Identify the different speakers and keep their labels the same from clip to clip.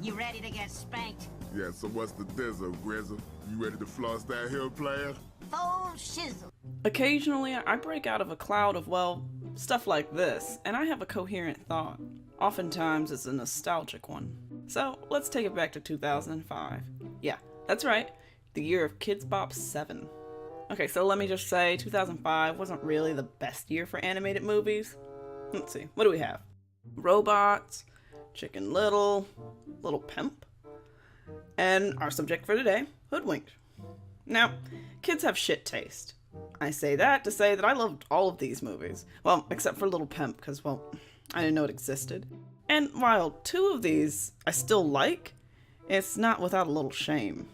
Speaker 1: You ready to get spanked?
Speaker 2: Yeah, so what's the dizzle, Grizzle? You ready to floss that hill, player?
Speaker 1: Full shizzle.
Speaker 3: Occasionally, I break out of a cloud of, well, stuff like this, and I have a coherent thought. Oftentimes, it's a nostalgic one. So, let's take it back to 2005. Yeah, that's right, the year of Kids Bop 7. Okay, so let me just say, 2005 wasn't really the best year for animated movies. Let's see, what do we have? Robots, Chicken Little, Little Pimp, and our subject for today, Hoodwinked. Now, kids have shit taste. I say that to say that I loved all of these movies. Well, except for Little Pimp, because, well, I didn't know it existed. And while 2 of these I still like, it's not without a little shame.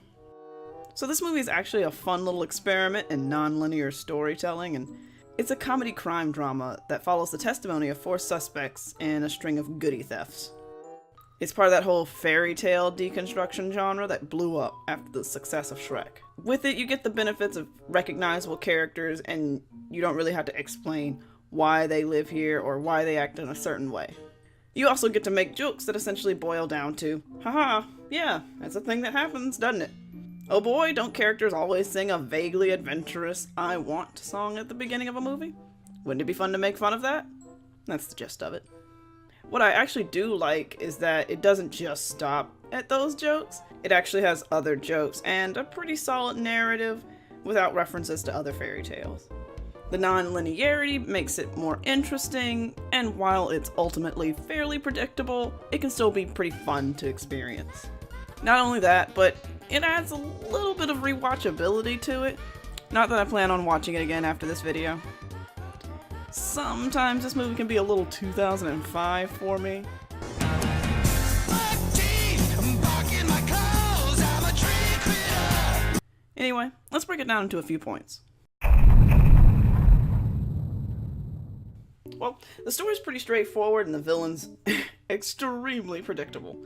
Speaker 3: So this movie is actually a fun little experiment in non-linear storytelling, and it's a comedy crime drama that follows the testimony of 4 suspects in a string of goodie thefts. It's part of that whole fairy tale deconstruction genre that blew up after the success of Shrek. With it, you get the benefits of recognizable characters, and you don't really have to explain why they live here or why they act in a certain way. You also get to make jokes that essentially boil down to, haha, yeah, that's a thing that happens, doesn't it? Oh boy, don't characters always sing a vaguely adventurous I want song at the beginning of a movie? Wouldn't it be fun to make fun of that? That's the gist of it. What I actually do like is that it doesn't just stop at those jokes. It actually has other jokes and a pretty solid narrative without references to other fairy tales. The non-linearity makes it more interesting, and while it's ultimately fairly predictable, it can still be pretty fun to experience. Not only that, but it adds a little bit of rewatchability to it. Not that I plan on watching it again after this video. Sometimes this movie can be a little 2005 for me. Anyway, let's break it down into a few points. Well, the story's pretty straightforward and the villain's extremely predictable.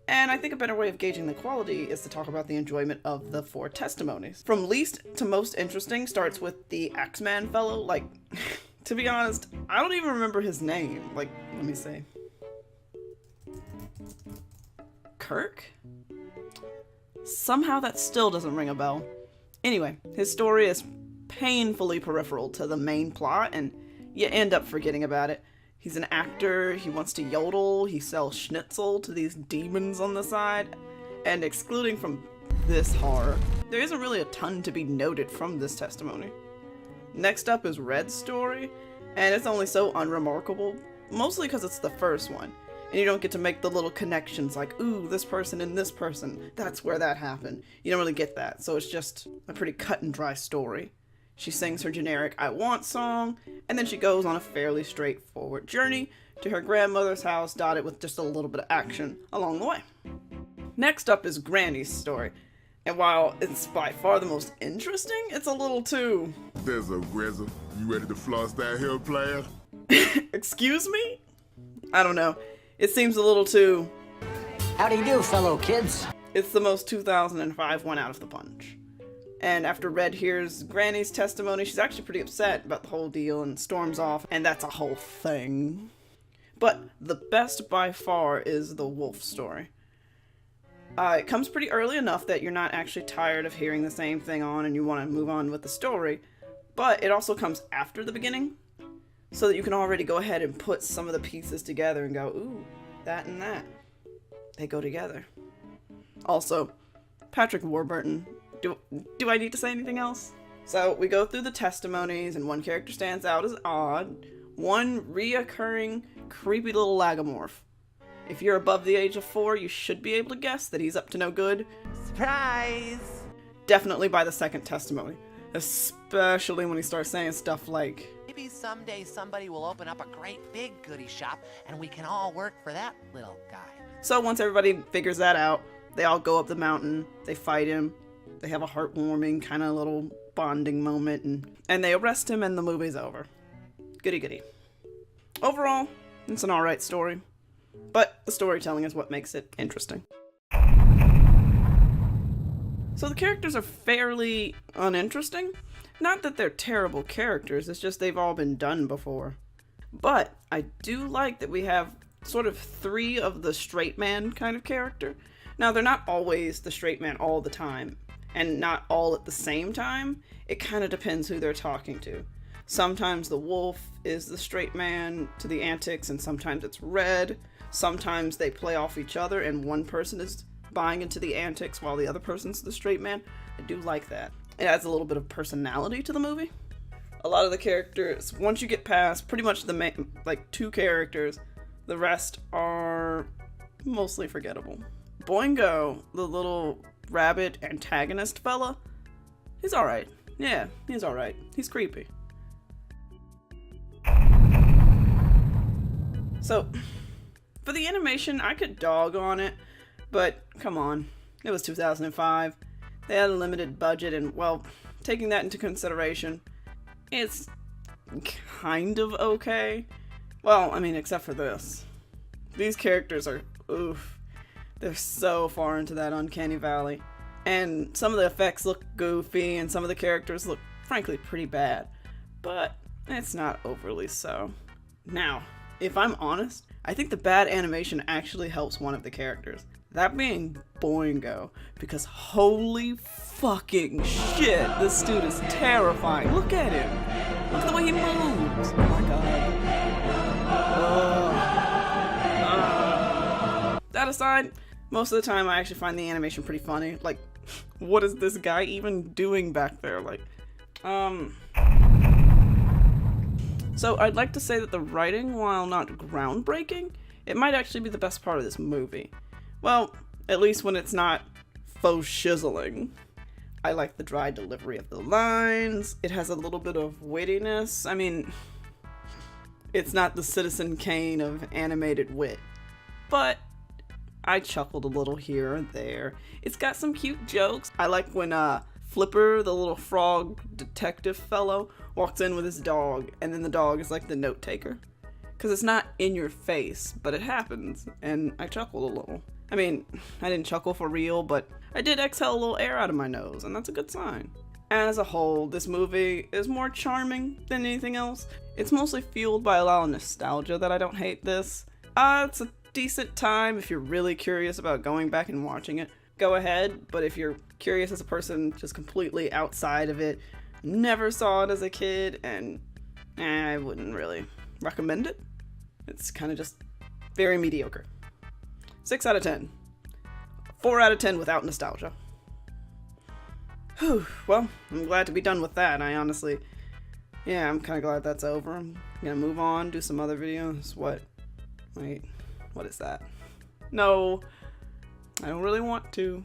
Speaker 3: And I think a better way of gauging the quality is to talk about the enjoyment of the 4 testimonies. From least to most interesting starts with the Axeman fellow. Like, to be honest, I don't even remember his name. Like, let me see. Kirk? Somehow that still doesn't ring a bell. Anyway, his story is painfully peripheral to the main plot, and you end up forgetting about it. He's an actor, he wants to yodel, he sells schnitzel to these demons on the side, and excluding from this horror, there isn't really a ton to be noted from this testimony. Next up is Red's story, and it's only so unremarkable, mostly because it's the first one, and you don't get to make the little connections like, ooh, this person and this person, that's where that happened. You don't really get that, so it's just a pretty cut and dry story. She sings her generic I Want song, and then she goes on a fairly straightforward journey to her grandmother's house, dotted with just a little bit of action along the way. Next up is Granny's story, and while it's by far the most interesting, it's a little too...
Speaker 2: Dizzle, Grizzle. You ready to floss that hill, player?
Speaker 3: Excuse me? I don't know. It seems a little too...
Speaker 1: Howdy do, fellow kids.
Speaker 3: It's the most 2005 one out of the bunch. And after Red hears Granny's testimony, she's actually pretty upset about the whole deal and storms off, and that's a whole thing. But the best by far is the wolf story. It comes pretty early enough that you're not actually tired of hearing the same thing on and you want to move on with the story, but it also comes after the beginning, so that you can already go ahead and put some of the pieces together and go, ooh, that and that. They go together. Also, Patrick Warburton. Do I need to say anything else? So we go through the testimonies and one character stands out as odd. One reoccurring creepy little lagomorph. If you're above the age of 4, you should be able to guess that he's up to no good.
Speaker 4: Surprise!
Speaker 3: Definitely by the second testimony. Especially when he starts saying stuff like,
Speaker 4: Maybe someday somebody will open up a great big goodie shop and we can all work for that little guy.
Speaker 3: So once everybody figures that out, they all go up the mountain, they fight him, they have a heartwarming kind of little bonding moment, and they arrest him and the movie's over. Goody goody. Overall, it's an alright story, but the storytelling is what makes it interesting. So the characters are fairly uninteresting. Not that they're terrible characters, it's just they've all been done before. But I do like that we have sort of 3 of the straight man kind of character. Now, they're not always the straight man all the time, and not all at the same time. It kind of depends who they're talking to. Sometimes the wolf is the straight man to the antics, and sometimes it's Red. Sometimes they play off each other, and one person is buying into the antics while the other person's the straight man. I do like that. It adds a little bit of personality to the movie. A lot of the characters, once you get past pretty much the main, like 2 characters, the rest are mostly forgettable. Boingo, the little rabbit antagonist fella, he's alright. Yeah, he's alright. He's creepy. So, for the animation, I could dog on it, but come on, it was 2005. They had a limited budget, and well, taking that into consideration, it's kind of okay. Well, I mean, except for this. These characters are, oof, they're so far into that uncanny valley. And some of the effects look goofy, and some of the characters look, frankly, pretty bad. But it's not overly so. Now, if I'm honest, I think the bad animation actually helps one of the characters. That being Boingo, because holy fucking shit, this dude is terrifying. Look at him. Look at the way he moves. Oh my god. That aside, most of the time I actually find the animation pretty funny. Like, what is this guy even doing back there? Like, So I'd like to say that the writing, while not groundbreaking, it might actually be the best part of this movie. Well, at least when it's not faux shizzling. I like the dry delivery of the lines. It has a little bit of wittiness. I mean, it's not the Citizen Kane of animated wit, but I chuckled a little here and there. It's got some cute jokes. I like when Flipper, the little frog detective fellow, walks in with his dog, and then the dog is like the note taker. Because it's not in your face, but it happens, and I chuckled a little. I mean, I didn't chuckle for real, but I did exhale a little air out of my nose, and that's a good sign. As a whole, this movie is more charming than anything else. It's mostly fueled by a lot of nostalgia that I don't hate this. It's a decent time if you're really curious about going back and watching it. Go ahead, but if you're curious as a person just completely outside of it, never saw it as a kid, and I wouldn't really recommend it. It's kind of just very mediocre. 6 out of 10. 4 out of 10 without nostalgia. Whew, well, I'm glad to be done with that. I'm kind of glad that's over. I'm gonna move on, do some other videos. Wait, what is that? No, I don't really want to.